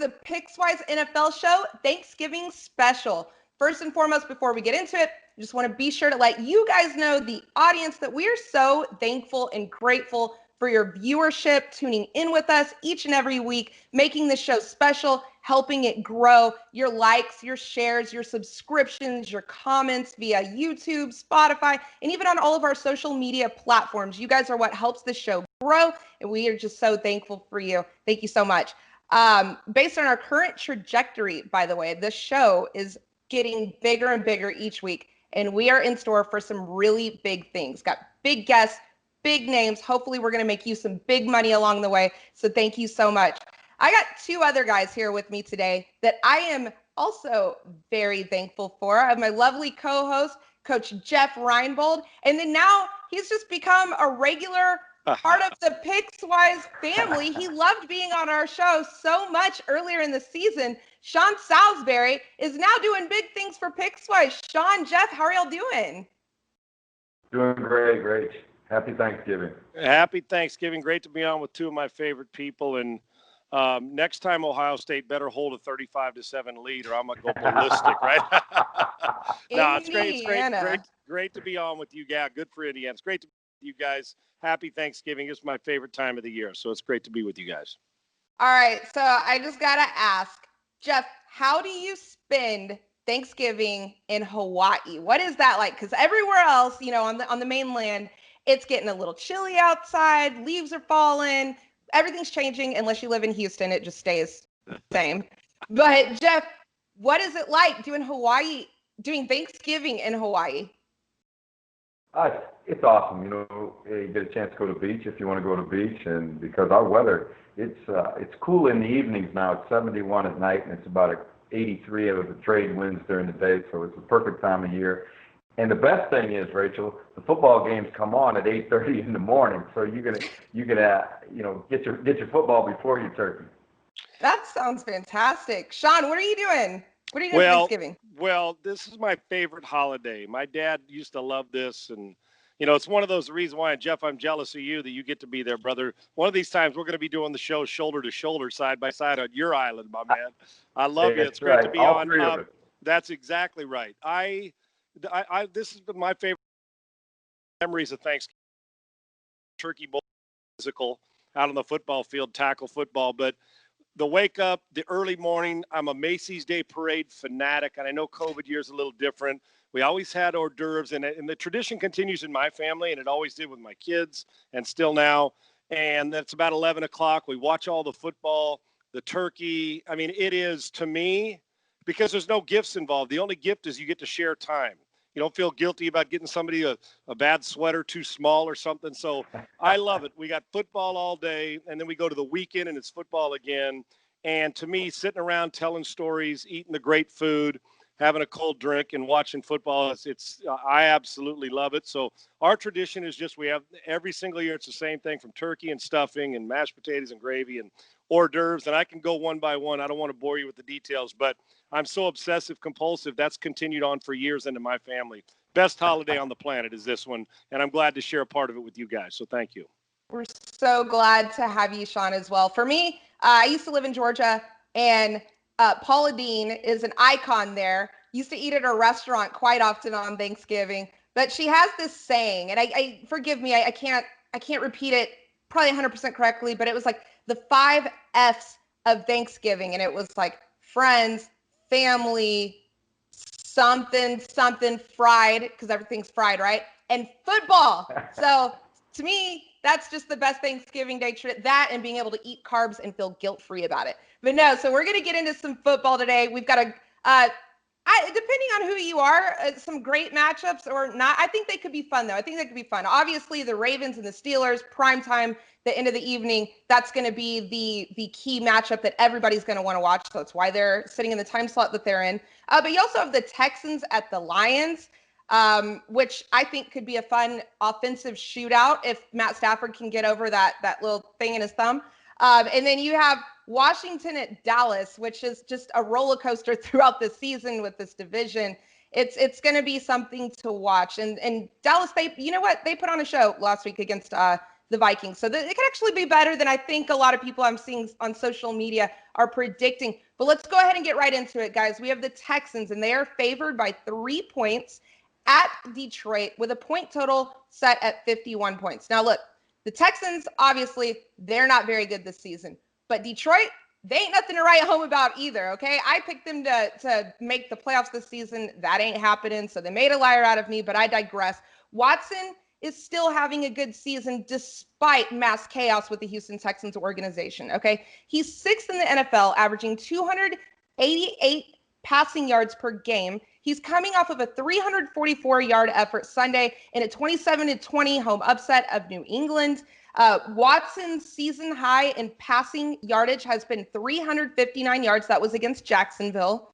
the Pickswise NFL show Thanksgiving special. First and foremost, before we get into it, I just want to be sure to let you guys know, the audience, that we are so thankful and grateful for your viewership, tuning in with us each and every week, making this show special, helping it grow. Your likes, your shares, your subscriptions, your comments via YouTube, Spotify, and even on all of our social media platforms. You guys are what helps the show grow, and we are just so thankful for you. Thank you so much. Based on our current trajectory, by the way, this show is getting bigger and bigger each week, and we are in store for some really big things. Got big guests, big names. Hopefully we're going to make you some big money along the way. So thank you so much. I got two other guys here with me today that I am also very thankful for. I have my lovely co-host, Coach Jeff Reinebold, and then now he's just become a regular part of the Pickswise family. He loved being on our show so much earlier in the season. Sean Salisbury is now doing big things for Pickswise. Sean, Jeff, how are y'all doing? Doing great. Happy Thanksgiving. Happy Thanksgiving. Great to be on with two of my favorite people. And next time Ohio State better hold a 35-7 lead, or I'm going to go ballistic, right? No, it's great. It's great to be on with you. Yeah, good for Indiana. It's great to be with you guys. Happy Thanksgiving. It's my favorite time of the year, so it's great to be with you guys. All right, so I just got to ask, Jeff, how do you spend Thanksgiving in Hawaii? What is that like? Because everywhere else, on the mainland, it's getting a little chilly outside, leaves are falling, everything's changing. Unless you live in Houston, it just stays the same. But Jeff, what is it like doing Thanksgiving in Hawaii? It's awesome. You get a chance to go to the beach if you want to go to the beach, and because our weather, it's cool in the evenings now. It's 71 at night, and it's about 83 of the trade winds during the day, so it's the perfect time of year. And the best thing is, Rachel, the football games come on at 8:30 in the morning, so you can get your football before your turkey. That sounds fantastic. Sean, what are you doing? What are you doing for Thanksgiving? Well, this is my favorite holiday. My dad used to love this, and it's one of those reasons why, Jeff, I'm jealous of you that you get to be there, brother. One of these times we're going to be doing the show shoulder to shoulder, side by side on your island, my man. I love you. It's great to be all on. Three of it. That's exactly right. This has been my favorite memories of Thanksgiving. Turkey bowl, physical, out on the football field, tackle football. But the wake up, the early morning, I'm a Macy's Day Parade fanatic, and I know COVID year is a little different. We always had hors d'oeuvres, and the tradition continues in my family, and it always did with my kids, and still now. And that's about 11 o'clock. We watch all the football, the turkey. I mean, it is, to me, because there's no gifts involved. The only gift is you get to share time. You don't feel guilty about getting somebody a bad sweater too small or something. So I love it. We got football all day, and then we go to the weekend, and it's football again. And to me, sitting around telling stories, eating the great food, having a cold drink, and watching football, I absolutely love it. So our tradition is just we have every single year it's the same thing, from turkey and stuffing and mashed potatoes and gravy and hors d'oeuvres. And I can go one by one. I don't want to bore you with the details, but I'm so obsessive compulsive. That's continued on for years into my family. Best holiday on the planet is this one, and I'm glad to share a part of it with you guys. So thank you. We're so glad to have you, Sean, as well. For me, I used to live in Georgia, and Paula Deen is an icon there. Used to eat at her restaurant quite often on Thanksgiving, but she has this saying, and I forgive me, I can't repeat it probably 100% correctly, but it was like the 5 F's of Thanksgiving, and it was like friends, family, something fried, because everything's fried, right? And football. So to me, that's just the best Thanksgiving Day treat. That and being able to eat carbs and feel guilt-free about it. But no, so we're going to get into some football today. We've got depending on who you are, some great matchups or not. I think they could be fun, though. I think they could be fun. Obviously, the Ravens and the Steelers, primetime, the end of the evening, that's going to be the key matchup that everybody's going to want to watch. So that's why they're sitting in the time slot that they're in. But you also have the Texans at the Lions, which I think could be a fun offensive shootout if Matt Stafford can get over that little thing in his thumb. And then you have Washington at Dallas, which is just a roller coaster throughout the season with this division. It's going to be something to watch. And Dallas, you know what? They put on a show last week against the Vikings. So it could actually be better than I think a lot of people I'm seeing on social media are predicting. But let's go ahead and get right into it, guys. We have the Texans, and they are favored by 3 points at Detroit with a point total set at 51 points. Now, look, the Texans, obviously, they're not very good this season. But Detroit, they ain't nothing to write home about either, okay? I picked them to make the playoffs this season. That ain't happening, so they made a liar out of me, but I digress. Watson is still having a good season despite mass chaos with the Houston Texans organization, okay? He's sixth in the NFL, averaging 288 passing yards per game. He's coming off of a 344-yard effort Sunday in a 27-20 home upset of New England. Watson's season high in passing yardage has been 359 yards. That was against Jacksonville.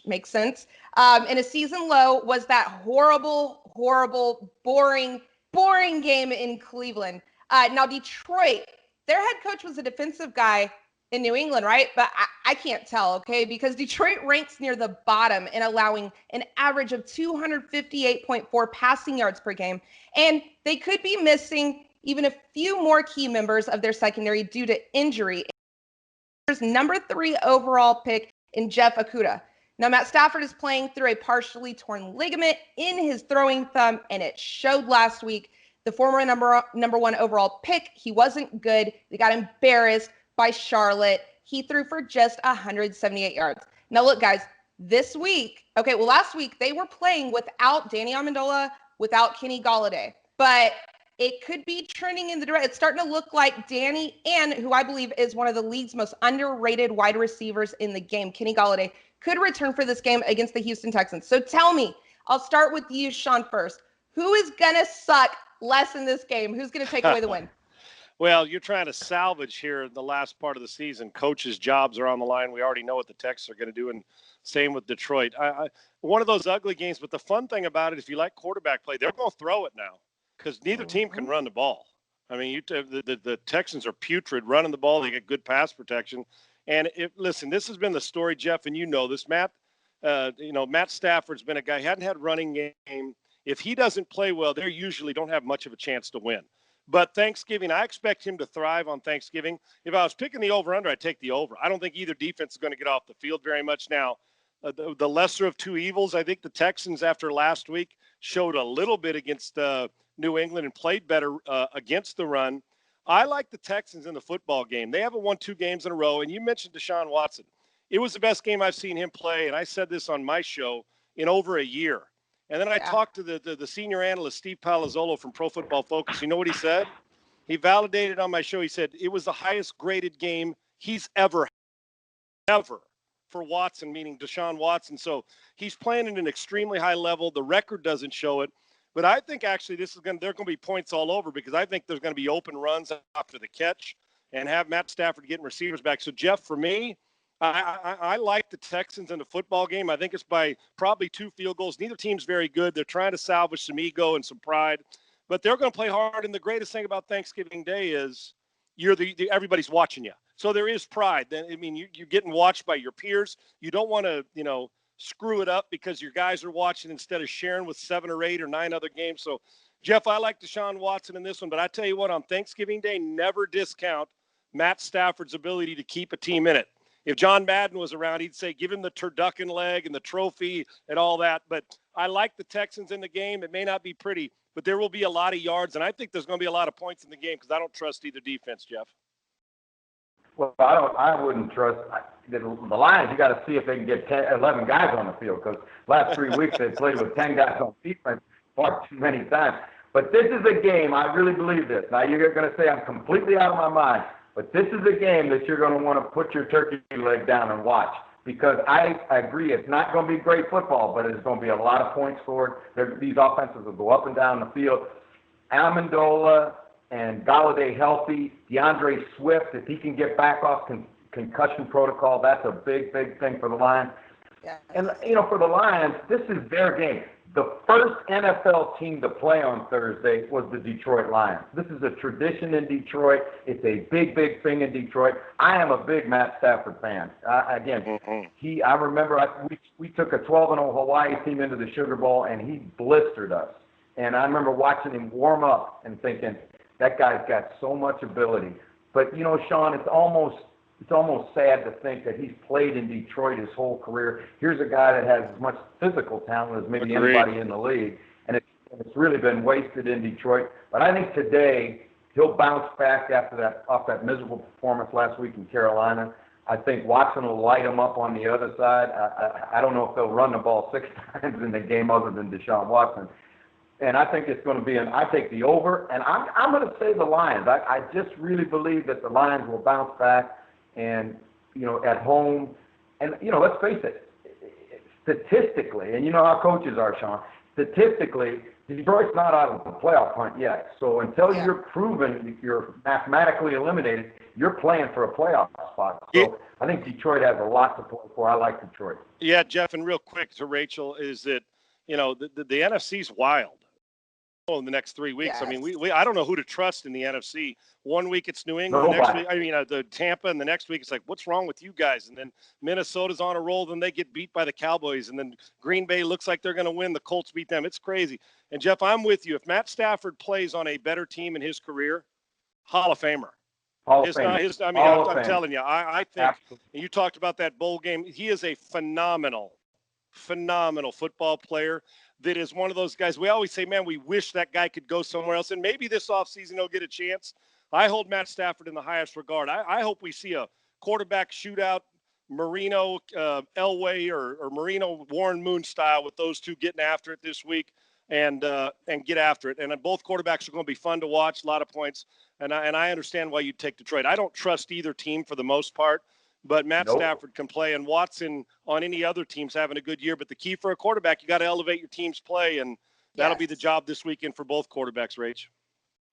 Makes sense. And a season low was that horrible, boring game in Cleveland. Now, Detroit, their head coach was a defensive guy in New England, right? But I can't tell, okay? Because Detroit ranks near the bottom in allowing an average of 258.4 passing yards per game. And they could be missing even a few more key members of their secondary due to injury. There's number 3 overall pick in Jeff Okudah. Now, Matt Stafford is playing through a partially torn ligament in his throwing thumb, and it showed last week. The former number 1 overall pick, he wasn't good. They got embarrassed by Charlotte. He threw for just 178 yards. Now, look, guys, this week, last week they were playing without Danny Amendola, without Kenny Golladay. But it could be trending in the direction. It's starting to look like Danny, and who I believe is one of the league's most underrated wide receivers in the game, Kenny Golladay, could return for this game against the Houston Texans. So tell me, I'll start with you, Sean, first. Who is going to suck less in this game? Who's going to take away the win? Well, you're trying to salvage here in the last part of the season. Coaches' jobs are on the line. We already know what the Texans are going to do, and same with Detroit. One of those ugly games, but the fun thing about it, if you like quarterback play, they're going to throw it now because neither team can run the ball. I mean, the Texans are putrid running the ball. They get good pass protection. And listen, this has been the story, Jeff, and you know this, Matt. Matt Stafford's been a guy, he hadn't had running game. If he doesn't play well, they usually don't have much of a chance to win. But Thanksgiving, I expect him to thrive on Thanksgiving. If I was picking the over-under, I'd take the over. I don't think either defense is going to get off the field very much now. The lesser of two evils, I think the Texans, after last week, showed a little bit against New England and played better against the run. I like the Texans in the football game. They haven't won 2 games in a row, and you mentioned Deshaun Watson. It was the best game I've seen him play, and I said this on my show, in over a year. And then I talked to the senior analyst, Steve Palazzolo from Pro Football Focus. You know what he said? He validated on my show. He said it was the highest graded game he's ever for Watson, meaning Deshaun Watson. So he's playing at an extremely high level. The record doesn't show it. But I think actually there are going to be points all over because I think there's going to be open runs after the catch and have Matt Stafford getting receivers back. So, Jeff, for me, I like the Texans in the football game. I think it's by probably 2 field goals. Neither team's very good. They're trying to salvage some ego and some pride, but they're going to play hard. And the greatest thing about Thanksgiving Day is everybody's watching you. So there is pride. I mean, you're getting watched by your peers. You don't want to, screw it up because your guys are watching instead of sharing with 7 or 8 or 9 other games. So, Jeff, I like Deshaun Watson in this one, but I tell you what, on Thanksgiving Day, never discount Matt Stafford's ability to keep a team in it. If John Madden was around, he'd say, give him the turducken leg and the trophy and all that. But I like the Texans in the game. It may not be pretty, but there will be a lot of yards, and I think there's going to be a lot of points in the game because I don't trust either defense, Jeff. Well, I wouldn't trust the Lions. You got to see if they can get 11 guys on the field because last 3 weeks they played with 10 guys on defense far too many times. But this is a game, I really believe this. Now, you're going to say I'm completely out of my mind, but this is a game that you're going to want to put your turkey leg down and watch because I agree it's not going to be great football, but it's going to be a lot of points scored. These offenses will go up and down the field. Amendola and Golladay healthy. DeAndre Swift, if he can get back off concussion protocol, that's a big thing for the Lions. Yeah. And, for the Lions, this is their game. The first NFL team to play on Thursday was the Detroit Lions. This is a tradition in Detroit. It's a big thing in Detroit. I am a big Matt Stafford fan. I remember we took a 12-0 Hawaii team into the Sugar Bowl, and he blistered us. And I remember watching him warm up and thinking, That guy's got so much ability. But, you know, Sean, it's almost sad to think that he's played in Detroit his whole career. Here's a guy that has as much physical talent as maybe anybody in the league, and it's really been wasted in Detroit. But I think today he'll bounce back off that miserable performance last week in Carolina. I think Watson will light him up on the other side. I don't know if they'll run the ball 6 times in the game other than Deshaun Watson. And I think it's going to be I take the over, and I'm going to say the Lions. I just really believe that the Lions will bounce back, and, you know, at home. And, you know, let's face it, statistically, and you know how coaches are, Sean, statistically, Detroit's not out of the playoff hunt yet. So until you're proven you're mathematically eliminated, you're playing for a playoff spot. So I think Detroit has a lot to play for. I like Detroit. Yeah, Jeff, and real quick to Rachel is that, you know, the NFC's wild in the next 3 weeks. Yes. I mean, I don't know who to trust in the NFC. 1 week it's New England, the next week, the Tampa, and the next week it's like, what's wrong with you guys? And then Minnesota's on a roll, then they get beat by the Cowboys, and then Green Bay looks like they're going to win. The Colts beat them. It's crazy. And Jeff, I'm with you. If Matt Stafford plays on a better team in his career, Hall of Famer. I'm telling you, I think, and you talked about that bowl game. He is a phenomenal football player. That is one of those guys. We always say, man, we wish that guy could go somewhere else. And maybe this offseason he'll get a chance. I hold Matt Stafford in the highest regard. I hope we see a quarterback shootout, Marino, Elway, or Marino, Warren Moon style with those two getting after it this week and get after it. And both quarterbacks are going to be fun to watch, a lot of points. And I understand why you'd take Detroit. I don't trust either team for the most part. But Matt Stafford can play, and Watson on any other team's having a good year. But the key for a quarterback, you got to elevate your team's play, and that'll be the job this weekend for both quarterbacks, Rach.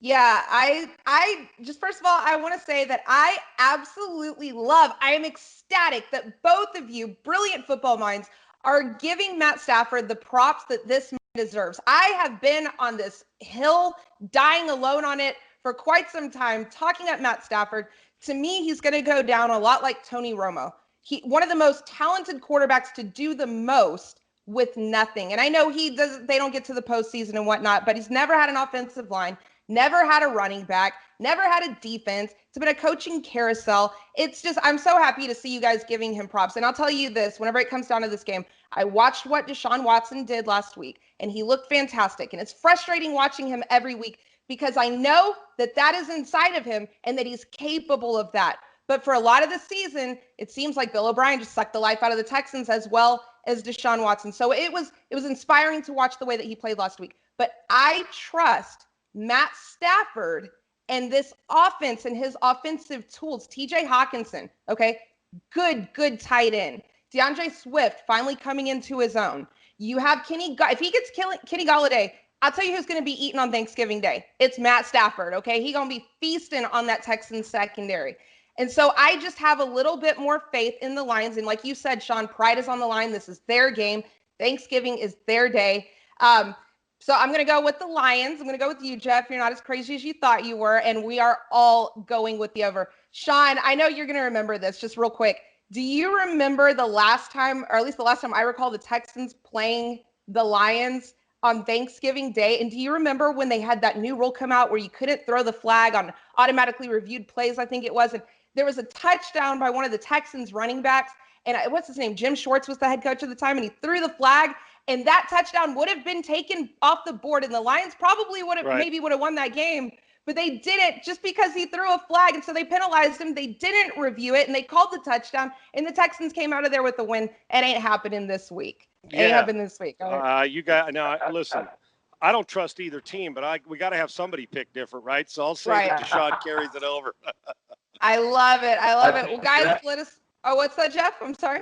Yeah, I just, first of all, I want to say that I absolutely I am ecstatic that both of you, brilliant football minds, are giving Matt Stafford the props that this man deserves. I have been on this hill, dying alone on it for quite some time, talking up Matt Stafford. To me, he's going to go down a lot like Tony Romo. One of the most talented quarterbacks to do the most with nothing. And I know they don't get to the postseason and whatnot, but he's never had an offensive line, never had a running back, never had a defense. It's been a coaching carousel. It's just, I'm so happy to see you guys giving him props. And I'll tell you this, whenever it comes down to this game, I watched what Deshaun Watson did last week, and he looked fantastic. And it's frustrating watching him every week, because I know that is inside of him and that he's capable of that. But for a lot of the season, it seems like Bill O'Brien just sucked the life out of the Texans as well as Deshaun Watson. So it was inspiring to watch the way that he played last week. But I trust Matt Stafford and this offense and his offensive tools. TJ Hawkinson, okay, good tight end. DeAndre Swift finally coming into his own. You have if he gets Kenny Golladay, I'll tell you who's going to be eating on Thanksgiving Day. It's Matt Stafford, okay? He's going to be feasting on that Texans secondary. And so I just have a little bit more faith in the Lions. And like you said, Sean, pride is on the line. This is their game. Thanksgiving is their day. So I'm going to go with the Lions. I'm going to go with you, Jeff. You're not as crazy as you thought you were. And we are all going with the over. Sean, I know you're going to remember this just real quick. Do you remember the last time, or at least the last time I recall, the Texans playing the Lions on Thanksgiving Day? And do you remember when they had that new rule come out where you couldn't throw the flag on automatically reviewed plays, I think it was, and there was a touchdown by one of the Texans running backs, and what's his name? Jim Schwartz was the head coach at the time, and he threw the flag, and that touchdown would have been taken off the board, and the Lions probably would have won that game, but they didn't, just because he threw a flag, and so they penalized him. They didn't review it, and they called the touchdown, and the Texans came out of there with the win. It ain't happening this week. It happened this week. You got now. Listen, I don't trust either team, but we got to have somebody pick different, right? So I'll say that Deshaun carries it over. I love it. Well, guys, let us. Oh, what's that, Jeff? I'm sorry.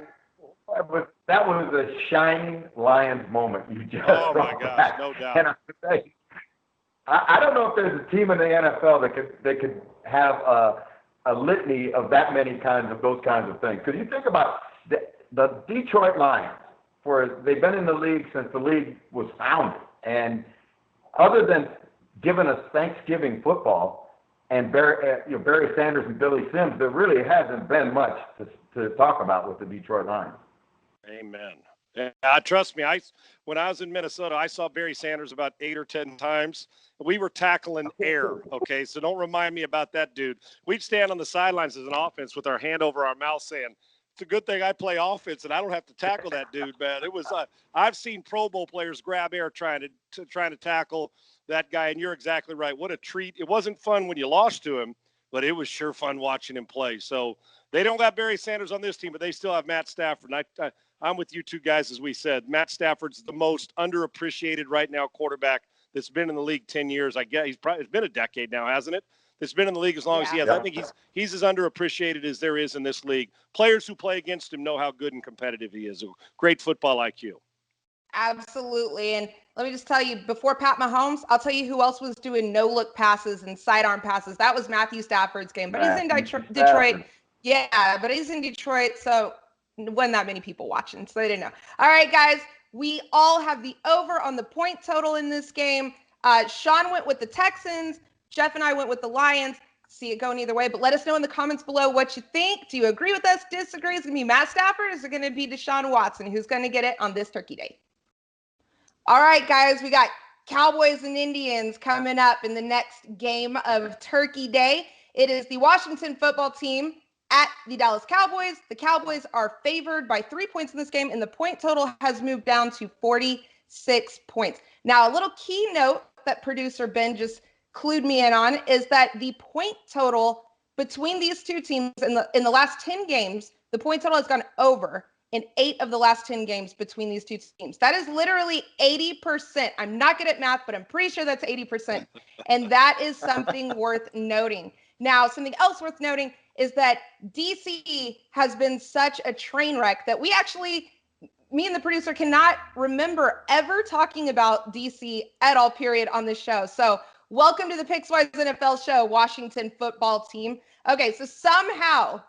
That was a shining Lions moment. You just. Oh my gosh, no doubt. And I don't know if there's a team in the NFL that could have a litany of that many those kinds of things. Because you think about the Detroit Lions. They've been in the league since the league was founded, and other than giving us Thanksgiving football and Barry Sanders and Billy Sims, there really hasn't been much to talk about with the Detroit Lions. Amen. Yeah, trust me. When I was in Minnesota, I saw Barry Sanders about 8 or 10 times. We were tackling air. Okay, so don't remind me about that dude. We'd stand on the sidelines as an offense with our hand over our mouth, saying, "It's a good thing I play offense and I don't have to tackle that dude, man." It was. I've seen Pro Bowl players grab air trying to tackle that guy, and you're exactly right. What a treat! It wasn't fun when you lost to him, but it was sure fun watching him play. So they don't got Barry Sanders on this team, but they still have Matt Stafford. And I'm with you two guys, as we said. Matt Stafford's the most underappreciated right now quarterback that's been in the league 10 years. I guess it's been a decade now, hasn't it? That's been in the league as long as he has. Yeah. I think he's as underappreciated as there is in this league. Players who play against him know how good and competitive he is. Great football IQ. Absolutely. And let me just tell you, before Pat Mahomes, I'll tell you who else was doing no-look passes and sidearm passes. That was Matthew Stafford's game. But he's in Detroit. Yeah, but he's in Detroit, so wasn't that many people watching, so they didn't know. All right, guys, we all have the over on the point total in this game. Sean went with the Texans. Jeff and I went with the Lions. See it going either way, but let us know in the comments below what you think. Do you agree with us, disagree? Is it going to be Matt Stafford, or is it going to be Deshaun Watson? Who's going to get it on this Turkey Day? All right, guys, we got Cowboys and Indians coming up in the next game of Turkey Day. It is the Washington football team at the Dallas Cowboys. The Cowboys are favored by 3 points in this game, and the point total has moved down to 46 points. Now, a little key note that producer Ben just clued me in on is that the point total between these two teams in the last 10 games, the point total has gone over in 8 of the last 10 games between these two teams. That is literally 80%. I'm not good at math, but I'm pretty sure that's 80%. And that is something worth noting. Now, something else worth noting is that DC has been such a train wreck that me and the producer cannot remember ever talking about DC at all, period, on this show. So welcome to the Pickswise NFL show, Washington football team. Okay, so somehow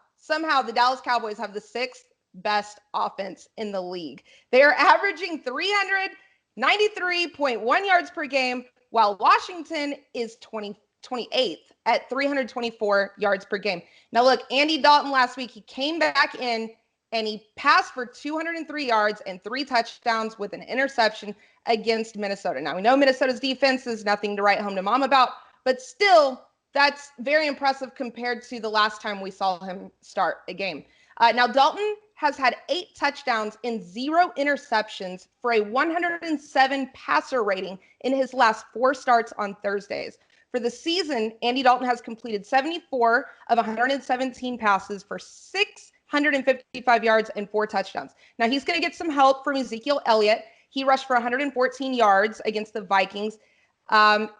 the Dallas Cowboys have the 6th best offense in the league. They are averaging 393.1 yards per game, while Washington is 28th at 324 yards per game. Now, look, Andy Dalton last week, he came back in and he passed for 203 yards and 3 touchdowns with an interception against Minnesota. Now, we know Minnesota's defense is nothing to write home to mom about, but still, that's very impressive compared to the last time we saw him start a game. Now, Dalton has had 8 touchdowns and 0 interceptions for a 107 passer rating in his last 4 starts on Thursdays. For the season, Andy Dalton has completed 74 of 117 passes for 655 yards and 4 touchdowns. Now, he's going to get some help from Ezekiel Elliott. He rushed for 114 yards against the Vikings,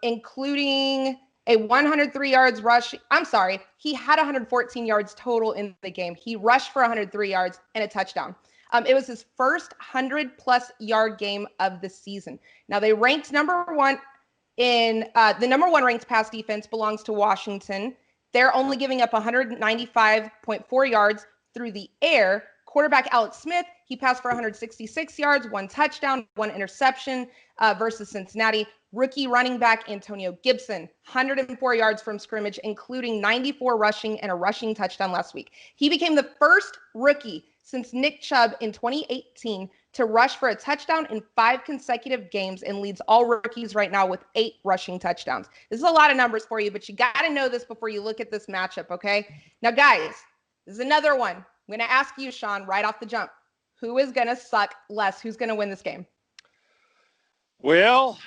including a 103 yards rush. I'm sorry, he had 114 yards total in the game. He rushed for 103 yards and a touchdown. It was his first 100-plus yard game of the season. Now, they ranked number 1 in the number 1 ranked pass defense belongs to Washington. They're only giving up 195.4 yards through the air. Quarterback Alex Smith, he passed for 166 yards, 1 touchdown, 1 interception versus Cincinnati. Rookie running back Antonio Gibson, 104 yards from scrimmage, including 94 rushing and a rushing touchdown last week. He became the first rookie since Nick Chubb in 2018 to rush for a touchdown in 5 consecutive games and leads all rookies right now with 8 rushing touchdowns. This is a lot of numbers for you, but you got to know this before you look at this matchup, okay? Now, guys, this is another one. I'm going to ask you, Sean, right off the jump. Who is going to suck less? Who's going to win this game? Well,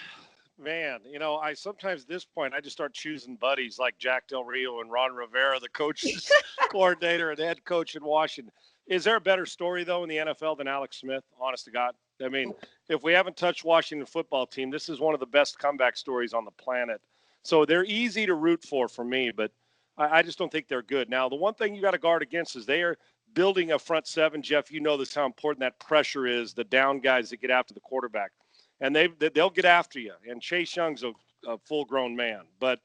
man, I sometimes at this point, I just start choosing buddies like Jack Del Rio and Ron Rivera, the coach's coordinator and head coach in Washington. Is there a better story, though, in the NFL than Alex Smith, honest to God? I mean, if we haven't touched Washington football team, this is one of the best comeback stories on the planet. So they're easy to root for me, but I just don't think they're good. Now, the one thing you got to guard against is they are building a front 7. Jeff, you know this, how important that pressure is, the down guys that get after the quarterback. And they'll get after you. And Chase Young's a full-grown man. But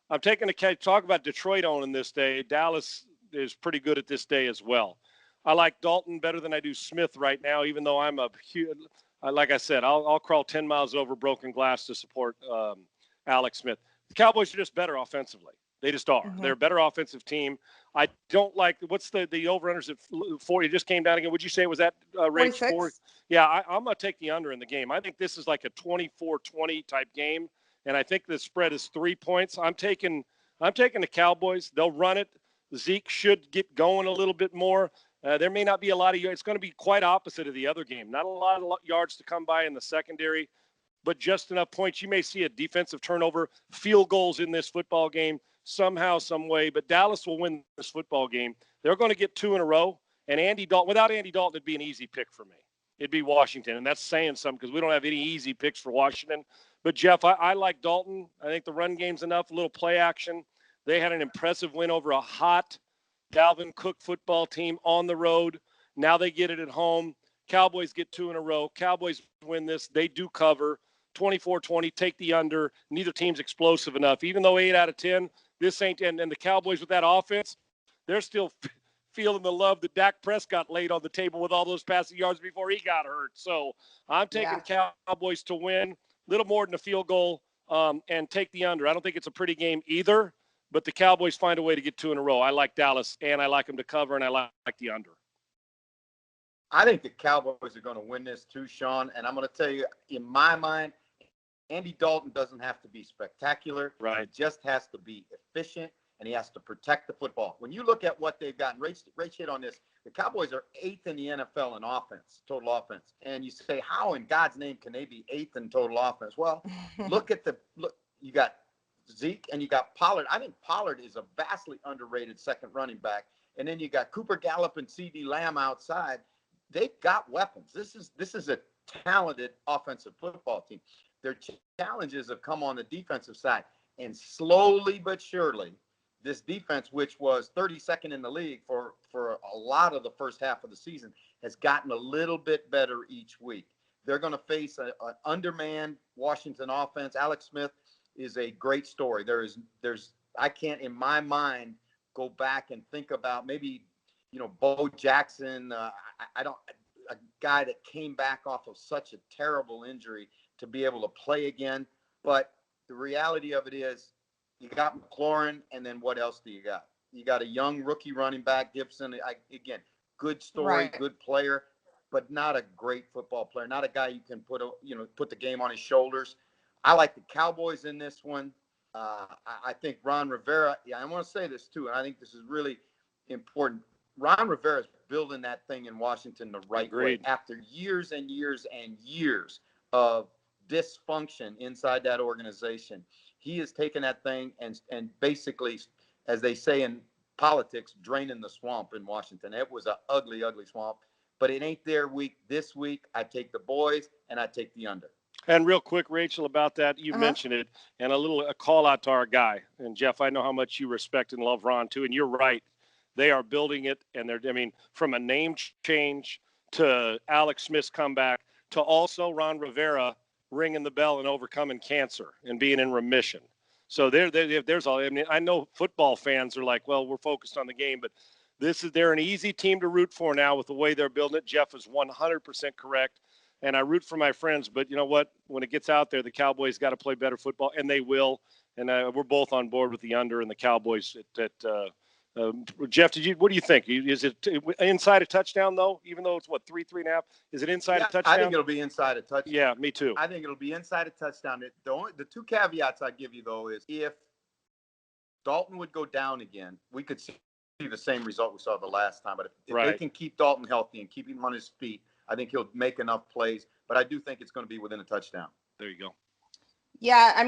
I'm taking a talk about Detroit owning this day. Dallas is pretty good at this day as well. I like Dalton better than I do Smith right now, even though I'm like I said, I'll crawl 10 miles over broken glass to support Alex Smith. The Cowboys are just better offensively. They just are. Mm-hmm. They're a better offensive team. I don't like what's the over-unders at 4. It just came down again. Would you say was that Rach 4? Yeah, I'm going to take the under in the game. I think this is like a 24-20 type game, and I think the spread is 3 points. I'm taking the Cowboys. They'll run it. Zeke should get going a little bit more. There may not be a lot of yards. It's going to be quite opposite of the other game. Not a lot of yards to come by in the secondary, but just enough points. You may see a defensive turnover, field goals in this football game somehow, some way. But Dallas will win this football game. They're going to get 2 in a row. And Andy Dalton, without Andy Dalton, it'd be an easy pick for me. It'd be Washington. And that's saying something because we don't have any easy picks for Washington. But, Jeff, I like Dalton. I think the run game's enough, a little play action. They had an impressive win over a hot Dalvin Cook football team on the road. Now they get it at home. Cowboys get 2 in a row. Cowboys win this. They do cover. 24-20, take the under. Neither team's explosive enough. Even though 8 out of 10, this ain't – and the Cowboys with that offense, they're still feeling the love that Dak Prescott laid on the table with all those passing yards before he got hurt. So I'm taking Cowboys to win, a little more than a field goal, and take the under. I don't think it's a pretty game either, but the Cowboys find a way to get 2 in a row. I like Dallas, and I like them to cover, and I like the under. I think the Cowboys are going to win this too, Sean, and I'm going to tell you, in my mind, Andy Dalton doesn't have to be spectacular. Right. He just has to be efficient, and he has to protect the football. When you look at what they've gotten, Rach hit on this, the Cowboys are 8th in the NFL in offense, total offense. And you say, how in God's name can they be 8th in total offense? Well, look, you got Zeke and you got Pollard. I think Pollard is a vastly underrated second running back. And then you got Cooper Gallup and CeeDee Lamb outside. They've got weapons. This is a talented offensive football team. Their challenges have come on the defensive side. And slowly but surely, this defense, which was 32nd in the league for a lot of the first half of the season, has gotten a little bit better each week. They're going to face an undermanned Washington offense. Alex Smith is a great story. I can't, in my mind, go back and think about maybe, Bo Jackson. A guy that came back off of such a terrible injury to be able to play again. But the reality of it is you got McLaurin, and then what else do you got? You got a young rookie running back, Gibson. Again, good story, Good player, but not a great football player. Not a guy you can put the game on his shoulders. I like the Cowboys in this one. I think Ron Rivera, I want to say this too, and I think this is really important. Ron Rivera is building that thing in Washington the right way. After years and years and years of dysfunction inside that organization, he has taken that thing and basically, as they say in politics, draining the swamp in Washington. It was an ugly, ugly swamp, but it ain't their week this week. I take the boys, and I take the under. And real quick, Rachel, about that, you mentioned it, and a call out to our guy. And Jeff, I know how much you respect and love Ron too, and you're right. They are building it, and from a name change to Alex Smith's comeback to also Ron Rivera ringing the bell and overcoming cancer and being in remission. So there's all. I know football fans are like, well, we're focused on the game, but they're an easy team to root for now with the way they're building it. Jeff is 100% correct, and I root for my friends. But you know what? When it gets out there, the Cowboys got to play better football, and they will. And we're both on board with the under and the Cowboys Jeff, what do you think? Is it inside a touchdown, though, even though it's, 3.5? Is it inside a touchdown? I think it'll be inside a touchdown. Yeah, me too. I think it'll be inside a touchdown. The two caveats I give you, though, is if Dalton would go down again, we could see the same result we saw the last time. But if they can keep Dalton healthy and keep him on his feet, I think he'll make enough plays. But I do think it's going to be within a touchdown. There you go. Yeah,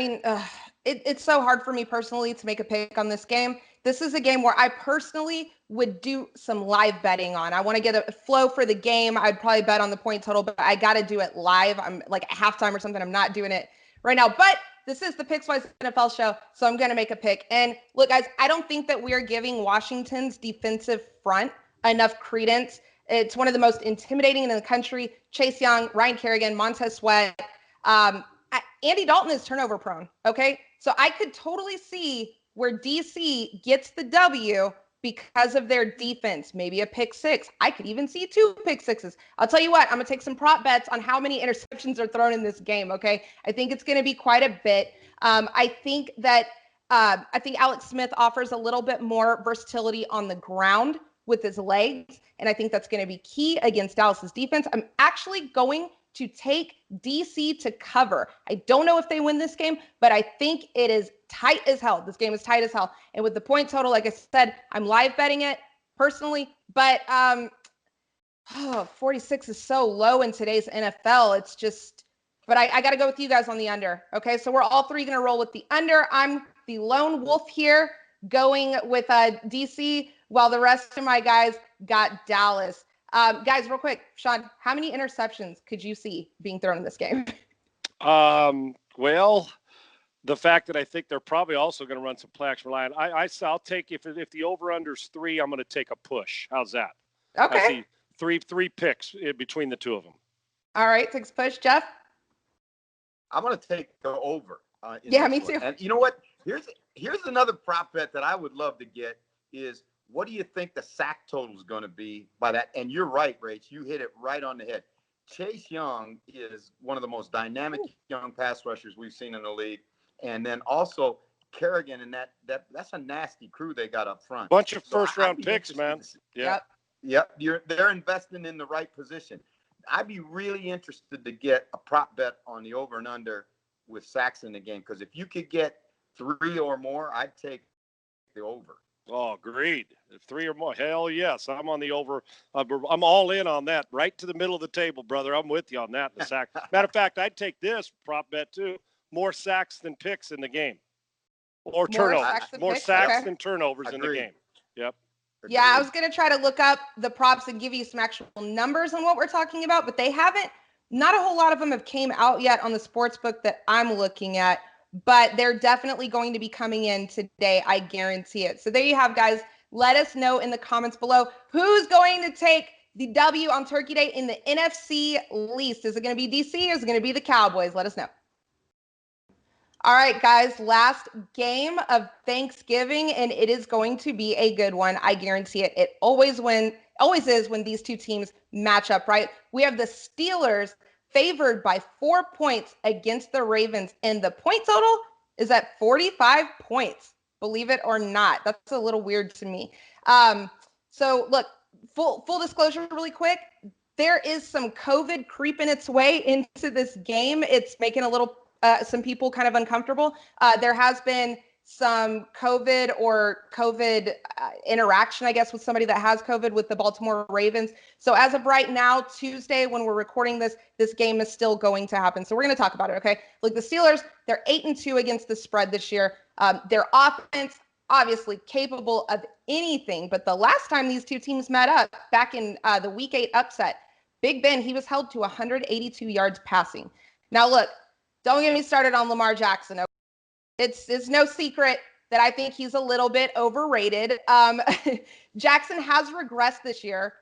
it's so hard for me personally to make a pick on this game. This is a game where I personally would do some live betting on. I want to get a flow for the game. I'd probably bet on the point total, but I got to do it live. I'm like at halftime or something. I'm not doing it right now. But this is the Pickswise NFL show, so I'm going to make a pick. And look, guys, I don't think that we are giving Washington's defensive front enough credence. It's one of the most intimidating in the country. Chase Young, Ryan Kerrigan, Montez Sweat. Andy Dalton is turnover prone, okay? So I could totally see where DC gets the W because of their defense, maybe a pick six. I could even see 2 pick sixes. I'll tell you what, I'm going to take some prop bets on how many interceptions are thrown in this game, okay? I think it's going to be quite a bit. I think that I think Alex Smith offers a little bit more versatility on the ground with his legs, and I think that's going to be key against Dallas's defense. I'm actually going to take DC to cover. I don't know if they win this game, but I think it is tight as hell. This game is tight as hell. And with the point total, like I said, I'm live betting it personally, but 46 is so low in today's NFL. It's just, but I got to go with you guys on the under. Okay, so we're all three going to roll with the under. I'm the lone wolf here going with DC, while the rest of my guys got Dallas. Guys, real quick, Sean, how many interceptions could you see being thrown in this game? Well, the fact that I think they're probably also going to run some play action reliant. I'll take, if the over-under's 3, I'm going to take a push. How's that? Okay. I see three picks between the two of them. All right, takes a push. Jeff? I'm going to take the over. Yeah, me too. And you know what? Here's another prop bet that I would love to get is, what do you think the sack total is going to be by that? And you're right, Rach. You hit it right on the head. Chase Young is one of the most dynamic young pass rushers we've seen in the league. And then also Kerrigan, and that's a nasty crew they got up front. Bunch of first-round picks, man. Yeah. Yep. They're investing in the right position. I'd be really interested to get a prop bet on the over and under with sacks in the game, because if you could get 3 or more, I'd take the over. Oh, agreed. 3 or more. Hell yes. I'm on the over. I'm all in on that. Right to the middle of the table, brother. I'm with you on that. The sack. Matter of fact, I'd take this prop bet too. More sacks than picks in the game. Or turnovers. More sacks than turnovers in the game. Yep. Yeah, I was going to try to look up the props and give you some actual numbers on what we're talking about, but they haven't. Not a whole lot of them have came out yet on the sports book that I'm looking at, but they're definitely going to be coming in today. I guarantee it. So there you have, guys. Let us know in the comments below who's going to take the W on Turkey Day in the NFC least. Is it going to be DC or is it going to be the Cowboys? Let us know. All right, guys, last game of Thanksgiving, and it is going to be a good one. I guarantee it. It always is when these two teams match up, right? We have the Steelers favored by 4 points against the Ravens, and the point total is at 45 points. Believe it or not. That's a little weird to me. So look, full disclosure really quick. There is some COVID creeping its way into this game. It's making some people kind of uncomfortable. There has been some COVID interaction, I guess, with somebody that has COVID with the Baltimore Ravens. So as of right now, Tuesday, when we're recording this game is still going to happen. So we're going to talk about it, okay? Look, the Steelers, they're 8-2 against the spread this year. Their offense, obviously capable of anything. But the last time these two teams met up, back in the Week 8 upset, Big Ben, he was held to 182 yards passing. Now, look, don't get me started on Lamar Jackson. It's no secret that I think he's a little bit overrated. Jackson has regressed this year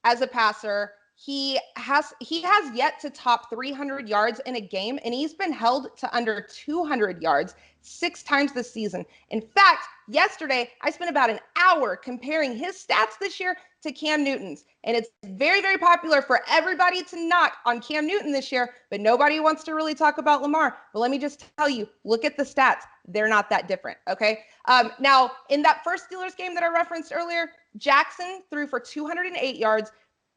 as a passer. He has yet to top 300 yards in a game, and he's been held to under 200 yards 6 times this season. In fact, yesterday, I spent about an hour comparing his stats this year to Cam Newton's. And it's very, very popular for everybody to knock on Cam Newton this year, but nobody wants to really talk about Lamar. But let me just tell you, look at the stats. They're not that different, okay? Now, in that first Steelers game that I referenced earlier, Jackson threw for 208 yards.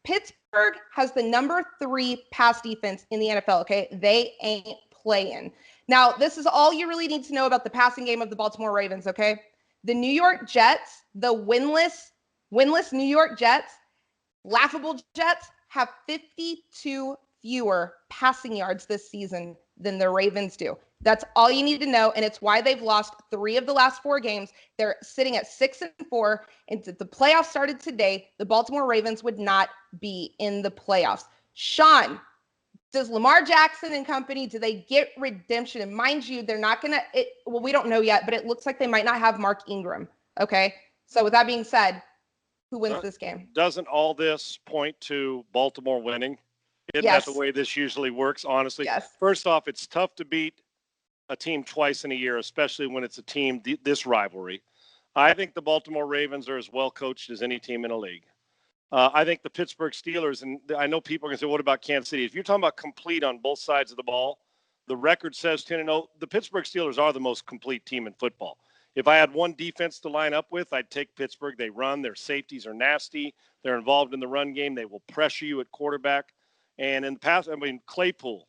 Pittsburgh has the number 3 pass defense in the NFL, okay? They ain't playing. Now, this is all you really need to know about the passing game of the Baltimore Ravens, okay? The New York Jets, the winless New York Jets, laughable Jets, have 52 fewer passing yards this season than the Ravens do. That's all you need to know, and it's why they've lost 3 of the last 4 games. They're sitting at 6-4, and if the playoffs started today, the Baltimore Ravens would not be in the playoffs. Sean, does Lamar Jackson and company, do they get redemption? And mind you, they're not going to – well, we don't know yet, but it looks like they might not have Mark Ingram, okay? So with that being said, who wins this game? Doesn't all this point to Baltimore winning? Isn't that the way this usually works, honestly? Yes. First off, it's tough to beat a team twice in a year, especially when it's a team, this rivalry. I think the Baltimore Ravens are as well coached as any team in a league. I think the Pittsburgh Steelers, and I know people are going to say, what about Kansas City? If you're talking about complete on both sides of the ball, the record says 10-0. The Pittsburgh Steelers are the most complete team in football. If I had one defense to line up with, I'd take Pittsburgh. They run. Their safeties are nasty. They're involved in the run game. They will pressure you at quarterback. And in the past, I mean, Claypool,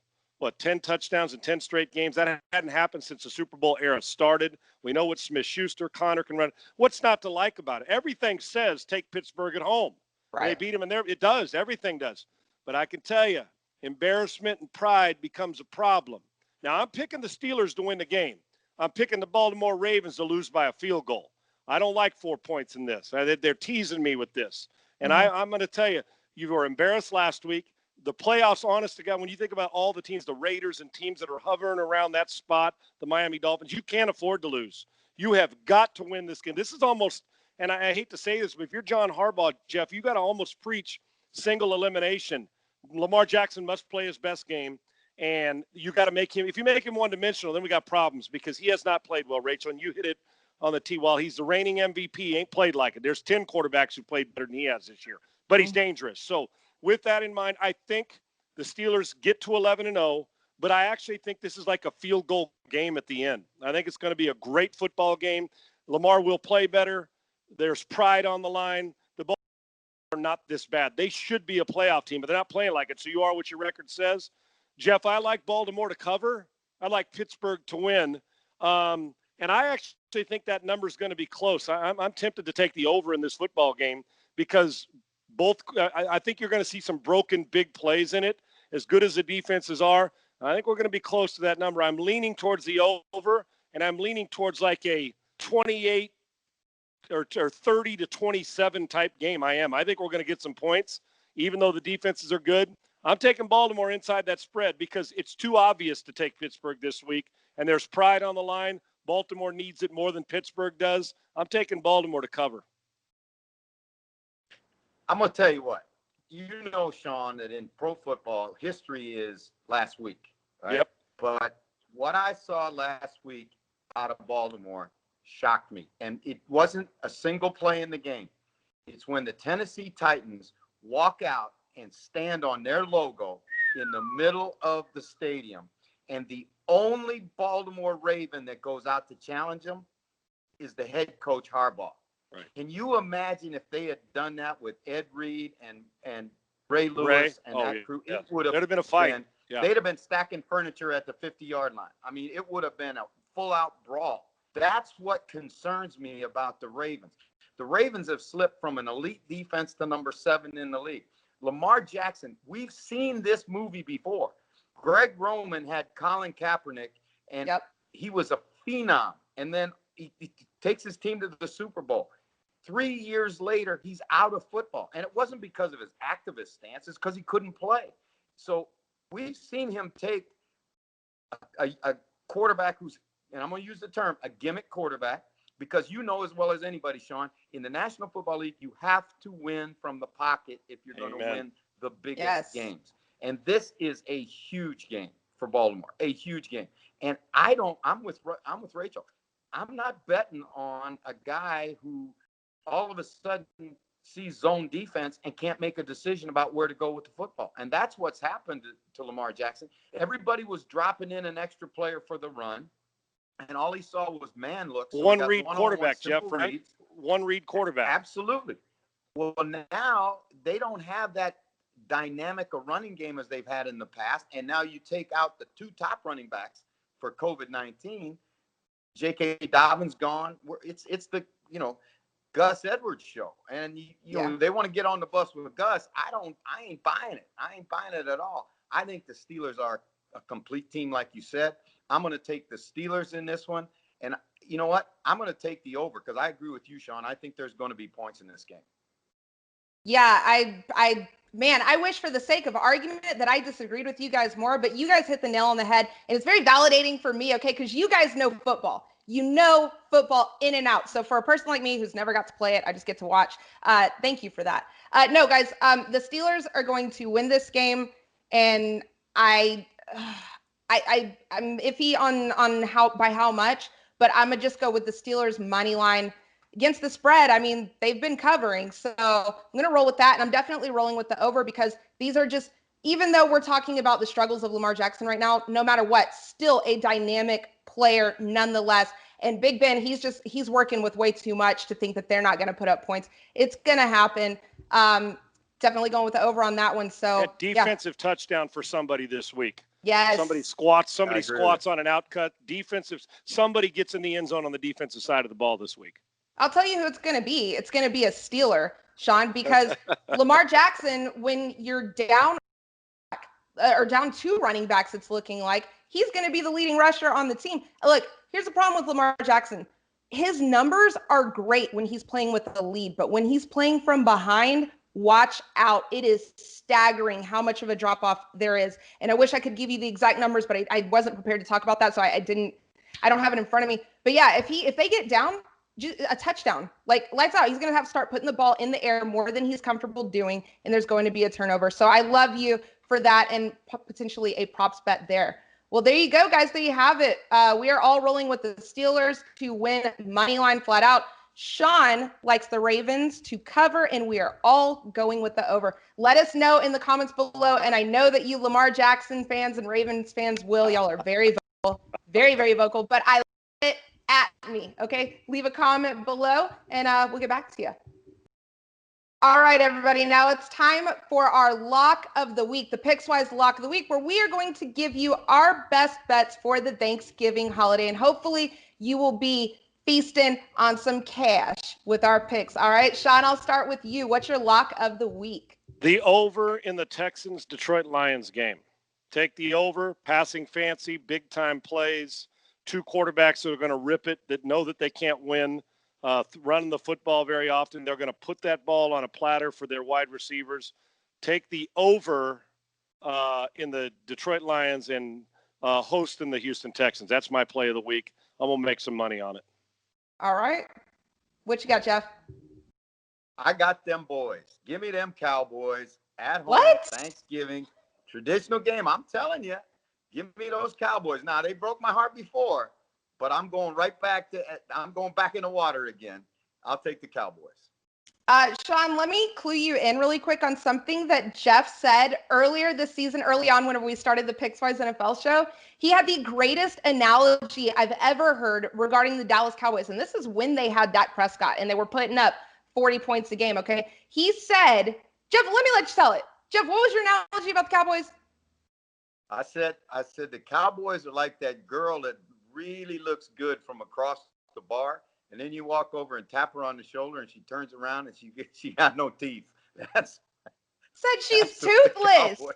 10 touchdowns in 10 straight games? That hadn't happened since the Super Bowl era started. We know what Smith-Schuster, Connor can run. What's not to like about it? Everything says take Pittsburgh at home. Right. They beat them in there. It does. Everything does. But I can tell you, embarrassment and pride becomes a problem. Now, I'm picking the Steelers to win the game. I'm picking the Baltimore Ravens to lose by a field goal. I don't like 4 points in this. They're teasing me with this. And I'm going to tell you, you were embarrassed last week. The playoffs, honest to God, when you think about all the teams, the Raiders and teams that are hovering around that spot, the Miami Dolphins, you can't afford to lose. You have got to win this game. This is almost, and I hate to say this, but if you're John Harbaugh, Jeff, you got to almost preach single elimination. Lamar Jackson must play his best game. And you got to make him – if you make him one-dimensional, then we got problems because he has not played well, Rachel. And you hit it on the tee. While he's the reigning MVP, he ain't played like it. There's 10 quarterbacks who played better than he has this year. But he's dangerous. So with that in mind, I think the Steelers get to 11-0. But I actually think this is like a field goal game at the end. I think it's going to be a great football game. Lamar will play better. There's pride on the line. The Baltimore are not this bad. They should be a playoff team, but they're not playing like it. So you are what your record says. Jeff, I like Baltimore to cover. I like Pittsburgh to win. And I actually think that number is going to be close. I'm tempted to take the over in this football game because I think you're going to see some broken big plays in it. As good as the defenses are, I think we're going to be close to that number. I'm leaning towards the over, and I'm leaning towards like a 28 or 30 to 27 type game. I think we're going to get some points, even though the defenses are good. I'm taking Baltimore inside that spread because it's too obvious to take Pittsburgh this week, and there's pride on the line. Baltimore needs it more than Pittsburgh does. I'm taking Baltimore to cover. I'm going to tell you what. You know, Sean, that in pro football, history is last week. Right? Yep. But what I saw last week out of Baltimore shocked me. And it wasn't a single play in the game. It's when the Tennessee Titans walk out and stand on their logo in the middle of the stadium. And the only Baltimore Raven that goes out to challenge them is the head coach Harbaugh. Right. Can you imagine if they had done that with Ed Reed and Ray Lewis and that crew? Yeah. It would have been a fight. They'd have been stacking furniture at the 50-yard line. I mean, it would have been a full-out brawl. That's what concerns me about the Ravens. The Ravens have slipped from an elite defense to number 7 in the league. Lamar Jackson, we've seen this movie before. Greg Roman had Colin Kaepernick, and he was a phenom. And then he takes his team to the Super Bowl. 3 years later, he's out of football. And it wasn't because of his activist stance. It's because he couldn't play. So we've seen him take a quarterback who's, and I'm going to use the term, a gimmick quarterback, because you know as well as anybody, Sean, in the National Football League, you have to win from the pocket if you're going to win the biggest games. And this is a huge game for Baltimore, a huge game. And I'm with Rachel. I'm not betting on a guy who all of a sudden sees zone defense and can't make a decision about where to go with the football. And that's what's happened to Lamar Jackson. Everybody was dropping in an extra player for the run. And all he saw was man looks. So one read quarterback, Jeff, right? Reads. One read quarterback. Absolutely. Well, now they don't have that dynamic a running game as they've had in the past. And now you take out the 2 top running backs for COVID-19. J.K. Dobbins gone. It's the, Gus Edwards show. And you know, they want to get on the bus with Gus. I ain't buying it. I ain't buying it at all. I think the Steelers are a complete team, like you said. I'm going to take the Steelers in this one. And you know what? I'm going to take the over because I agree with you, Sean. I think there's going to be points in this game. Yeah, I wish for the sake of argument that I disagreed with you guys more, but you guys hit the nail on the head. And it's very validating for me, okay, because you guys know football. You know football in and out. So for a person like me who's never got to play it, I just get to watch. Thank you for that. No, guys, the Steelers are going to win this game, and I'm iffy on how much, but I'm gonna just go with the Steelers money line against the spread. I mean, they've been covering, so I'm gonna roll with that, and I'm definitely rolling with the over because these are just, even though we're talking about the struggles of Lamar Jackson right now, no matter what, still a dynamic player nonetheless. And Big Ben, he's working with way too much to think that they're not going to put up points. It's going to happen. Definitely going with the over on that one. So a defensive touchdown for somebody this week. Yes. Somebody squats on an outcut. Somebody gets in the end zone on the defensive side of the ball this week. I'll tell you who it's going to be. It's going to be a Steeler, Sean, because Lamar Jackson, when you're down or down 2 running backs, it's looking like he's going to be the leading rusher on the team. Look, here's the problem with Lamar Jackson. His numbers are great when he's playing with the lead, but when he's playing from behind, watch out. It is staggering how much of a drop-off there is. And I wish I could give you the exact numbers, but I wasn't prepared to talk about that, so I don't have it in front of me. But yeah, if they get down, just a touchdown, like lights out, he's going to have to start putting the ball in the air more than he's comfortable doing, and there's going to be a turnover. So I love you for that and potentially a props bet there. Well, there you go, guys. There you have it. We are all rolling with the Steelers to win money line flat out. Sean likes the Ravens to cover, and we are all going with the over. Let us know in the comments below, and I know that you Lamar Jackson fans and Ravens fans will. Y'all are very vocal, very, very vocal, but I love it at me, okay? Leave a comment below, and we'll get back to you. All right, everybody. Now it's time for our lock of the week, the Pickswise lock of the week, where we are going to give you our best bets for the Thanksgiving holiday, and hopefully you will be feasting on some cash with our picks. All right, Sean, I'll start with you. What's your lock of the week? The over in the Texans-Detroit Lions game. Take the over, passing fancy, big-time plays, 2 quarterbacks that are going to rip it, that know that they can't win, running the football very often. They're going to put that ball on a platter for their wide receivers. Take the over in the Detroit Lions and hosting the Houston Texans. That's my play of the week. I'm going to make some money on it. All right. What you got, Jeff? I got them boys. Give me them Cowboys at home. What? Thanksgiving. Traditional game. I'm telling you. Give me those Cowboys. Now, they broke my heart before, but I'm going back in the water again. I'll take the Cowboys. Sean, let me clue you in really quick on something that Jeff said earlier this season, early on whenever we started the Pickswise NFL show. He had the greatest analogy I've ever heard regarding the Dallas Cowboys, and this is when they had Dak Prescott, and they were putting up 40 points a game, okay? He said, Jeff, let me let you tell it. Jeff, what was your analogy about the Cowboys? I said the Cowboys are like that girl that really looks good from across the bar, and then you walk over and tap her on the shoulder, and she turns around and she got no teeth. Said she's toothless. So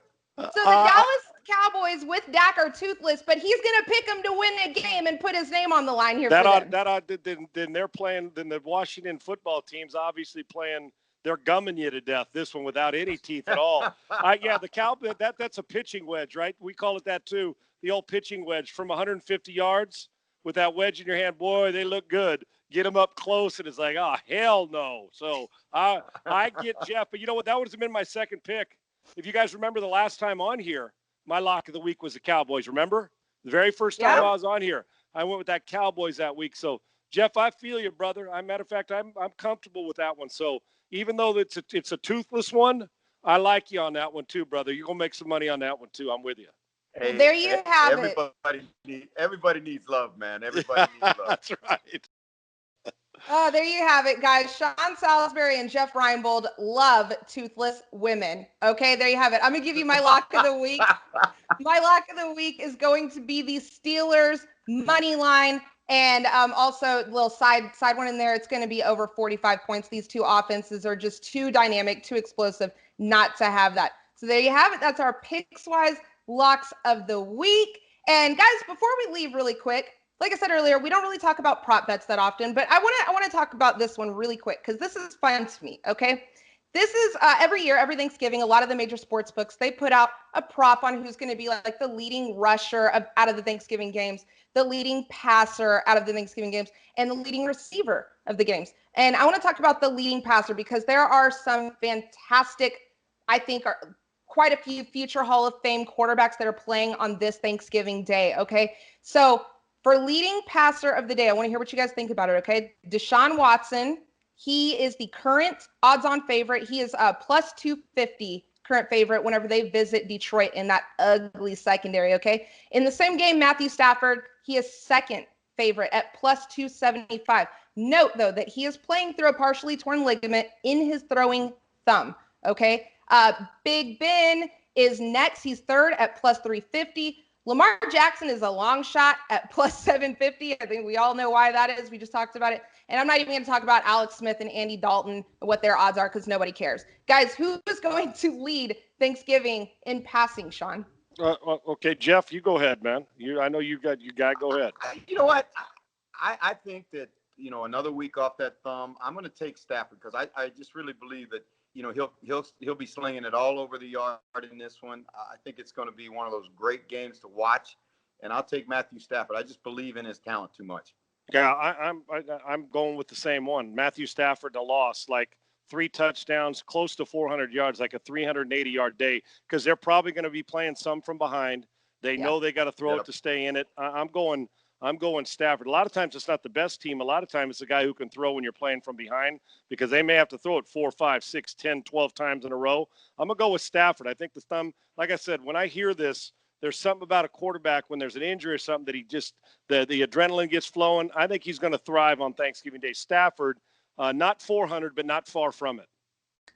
the Dallas Cowboys with Dak are toothless, but he's going to pick them to win a game and put his name on the line here. Then they're playing. Then the Washington football team's obviously playing. They're gumming you to death. This one without any teeth at all. The Cowboys. That's a pitching wedge, right? We call it that too. The old pitching wedge from 150 yards with that wedge in your hand. Boy, they look good. Get them up close, and it's like, oh, hell no. So I get Jeff, but you know what? That would have been my second pick. If you guys remember the last time on here, my lock of the week was the Cowboys. Remember? The very first time I was on here, I went with that Cowboys that week. So, Jeff, I feel you, brother. Matter of fact, I'm comfortable with that one. So even though it's a toothless one, I like you on that one too, brother. You're going to make some money on that one too. I'm with you. Hey, there you have it. Everybody needs love, man. Everybody needs love. That's right. Oh, there you have it, guys. Sean Salisbury and Jeff Reinebold love toothless women. Okay, there you have it. I'm going to give you my lock of the week. My lock of the week is going to be the Steelers money line. And also a little side one in there. It's going to be over 45 points. These two offenses are just too dynamic, too explosive not to have that. So there you have it. That's our Pickswise locks of the week. And guys, before we leave really quick, like I said earlier, we don't really talk about prop bets that often, but I want to talk about this one really quick because this is fun to me, okay? This is every year, every Thanksgiving, a lot of the major sports books, they put out a prop on who's going to be like the leading rusher out of the Thanksgiving games, the leading passer out of the Thanksgiving games, and the leading receiver of the games. And I want to talk about the leading passer because there are some fantastic, I think, are quite a few future Hall of Fame quarterbacks that are playing on this Thanksgiving day, okay? So for leading passer of the day, I want to hear what you guys think about it, okay? Deshaun Watson, he is the current odds-on favorite. He is plus 250 current favorite whenever they visit Detroit in that ugly secondary, okay? In the same game, Matthew Stafford, he is second favorite at plus 275. Note, though, that he is playing through a partially torn ligament in his throwing thumb. Okay. Big Ben is next. He's third at plus 350. Lamar Jackson is a long shot at plus 750. I think we all know why that is. We just talked about it. And I'm not even going to talk about Alex Smith and Andy Dalton, what their odds are, because nobody cares. Guys, who is going to lead Thanksgiving in passing, Sean? Okay, Jeff, you go ahead, man. I know you got. Go ahead. You know what? I think that, another week off that thumb, I'm going to take Stafford because I just really believe that, he'll be slinging it all over the yard in this one. I think it's going to be one of those great games to watch, and I'll take Matthew Stafford. I just believe in his talent too much. Yeah, I'm going with the same one. Matthew Stafford, a loss, like 3 touchdowns, close to 400 yards, like a 380-yard day, because they're probably going to be playing some from behind. They know they got to throw it to stay in it. I'm going Stafford. A lot of times it's not the best team. A lot of times it's the guy who can throw when you're playing from behind, because they may have to throw it 4, 5, 6, 10, 12 times in a row. I'm going to go with Stafford. I think the thumb, like I said, when I hear this, there's something about a quarterback when there's an injury or something that he just the adrenaline gets flowing. I think he's going to thrive on Thanksgiving Day. Stafford, not 400, but not far from it.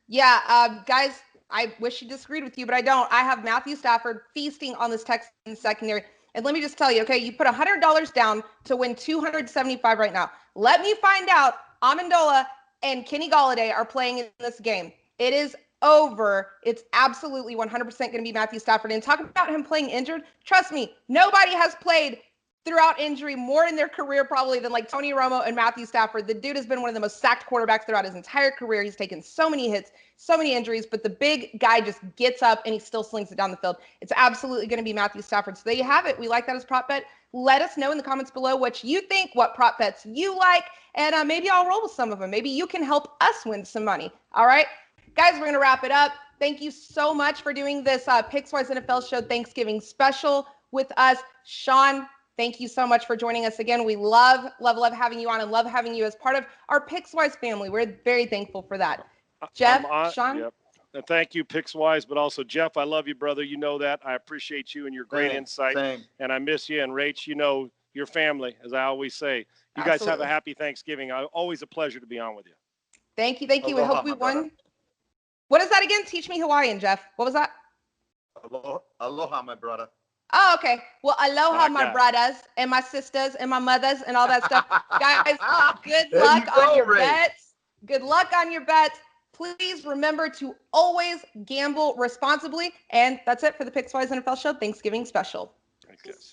Yeah, guys, I wish you disagreed with you, but I don't. I have Matthew Stafford feasting on this Texans secondary. And let me just tell you, okay, you put $100 down to win $275 right now. Let me find out Amendola and Kenny Golladay are playing in this game. It is over. It's absolutely 100% going to be Matthew Stafford. And talk about him playing injured. Trust me, nobody has played throughout injury more in their career probably than like Tony Romo and Matthew Stafford. The dude has been one of the most sacked quarterbacks throughout his entire career. He's taken so many hits, so many injuries, but the big guy just gets up and he still slings it down the field. It's absolutely going to be Matthew Stafford. So there you have it. We like that as prop bet. Let us know in the comments below what you think, what prop bets you like, and maybe I'll roll with some of them. Maybe you can help us win some money. All right, guys, we're going to wrap it up. Thank you so much for doing this Pickswise NFL Show Thanksgiving special with us. Sean, thank you so much for joining us again. We love having you on and love having you as part of our Pickswise family. We're very thankful for that. Jeff, Sean? Yep. And thank you, Pickswise, but also, Jeff, I love you, brother. You know that. I appreciate you and your great insight. Same. And I miss you. And, Rach, your family, as I always say. You guys have a happy Thanksgiving. Always a pleasure to be on with you. Thank you. Aloha, we hope we won. Brother. What is that again? Teach me Hawaiian, Jeff. What was that? Aloha, my brother. Oh, okay. Well, aloha, my brothers and my sisters and my mothers and all that stuff. Guys, good luck on your bets. Good luck on your bets. Please remember to always gamble responsibly. And that's it for the Pickswise NFL Show Thanksgiving special. Thanks, guys.